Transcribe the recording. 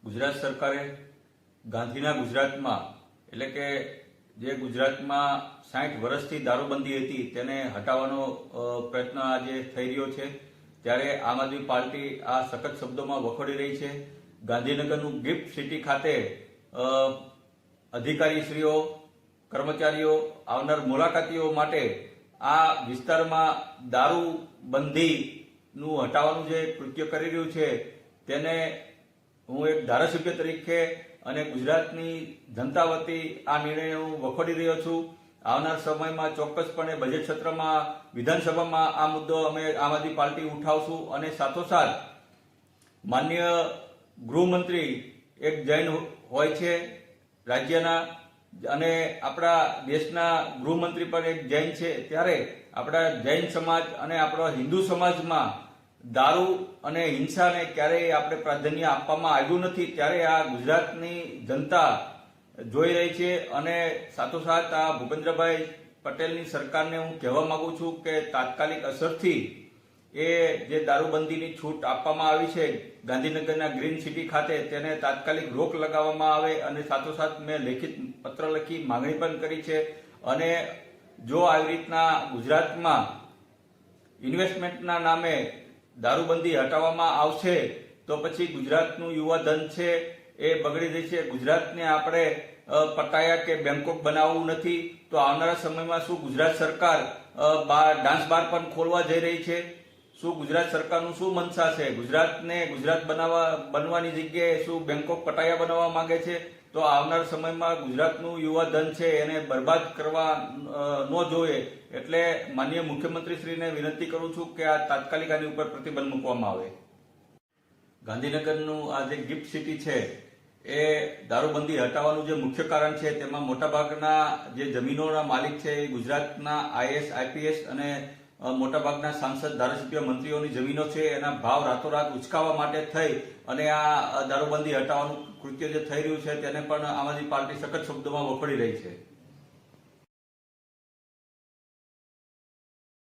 ગુજરાત સરકારે ગાંધીના ગુજરાતમાં એટલે કે જે ગુજરાતમાં 60 વર્ષથી દારૂબંધી હતી તેને હટાવવાનો પ્રયત્ન આજે થઈ રહ્યો છે, ત્યારે આમ આદમી પાર્ટી આ સખત શબ્દોમાં વખોડી રહી છે. ગાંધીનગરનું ગિફ્ટ સિટી ખાતે અધિકારીશ્રીઓ, કર્મચારીઓ, આવનાર મુલાકાતીઓ માટે આ વિસ્તારમાં દારૂબંધીનું હટાવવાનું જે કૃત્ય કરી રહ્યું છે તેને હું એક ધારાસભ્ય તરીકે અને ગુજરાતની જનતા વતી આ નિર્ણય હું વખોડી રહ્યો છું. આવનાર સમયમાં ચોક્કસપણે બજેટ સત્રમાં વિધાનસભામાં આ મુદ્દો અમે આમ આદમી પાર્ટી ઉઠાવશું અને સાથોસાથ માનનીય ગૃહમંત્રી એક જૈન હોય છે રાજ્યના અને આપણા દેશના ગૃહમંત્રી પણ એક જૈન છે, ત્યારે આપણા જૈન સમાજ અને આપણા હિન્દુ સમાજમાં દારૂ અને હિંસાને ક્યારેય આપણે પ્રાધાન્ય આપવામાં આવ્યું નથી, ત્યારે આ ગુજરાતની જનતા જોઈ રહી છે. અને સાથોસાથ આ ભૂપેન્દ્રભાઈ પટેલની સરકારને હું કહેવા માંગુ છું કે તાત્કાલિક અસરથી એ જે દારૂબંધીની છૂટ આપવામાં આવી છે ગાંધીનગરના ગ્રીન સિટી ખાતે તેને તાત્કાલિક રોક લગાવવામાં આવે. અને સાથોસાથ મેં લેખિત પત્ર લખી માંગણી પણ કરી છે. અને જો આવી રીતના ગુજરાતમાં ઇન્વેસ્ટમેન્ટના નામે દારૂબંધી હટાવવામાં આવશે તો પછી ગુજરાતનું યુવા ધન છે એ બગડી જશે. ગુજરાતને આપણે પટાયા કે બેંકોક બનાવવું નથી. તો આવનારા સમયમાં શું ગુજરાત સરકાર ડાન્સ બાર પણ ખોલવા જઈ રહી છે? શું ગુજરાત સરકારનું શું મનસા છે? ગુજરાતને ગુજરાત બનવાની જગ્યાએ શું બેંકોક પટાયા બનાવવા માંગે છે? તો આવનાર સમયમાં ગુજરાતનું યુવા ધન છે એને બરબાદ કરવા ન જોઈએ. એટલે માનનીય મુખ્યમંત્રીશ્રીને વિનંતી કરું છું કે આ તાત્કાલિક આની ઉપર પ્રતિબંધ મૂકવામાં આવે. ગાંધીનગરનું આ જે ગિફ્ટ સિટી છે એ દારૂબંધી હટાવવાનું જે મુખ્ય કારણ છે તેમાં મોટાભાગના જે જમીનોના માલિક છે એ ગુજરાતના આઈએસ, આઈપીએસ અને મોટાભાગના સાંસદ, ધારાસભ્ય, મંત્રીઓની જમીનો છે. એના ભાવ રાતોરાત ઉચકાવવા માટે થઈ અને આ દારૂબંધી હટાવવાનું કૃત્ય જે થઈ રહ્યું છે તેને પણ આમ આદમી પાર્ટી સખત શબ્દોમાં વખોડી રહી છે.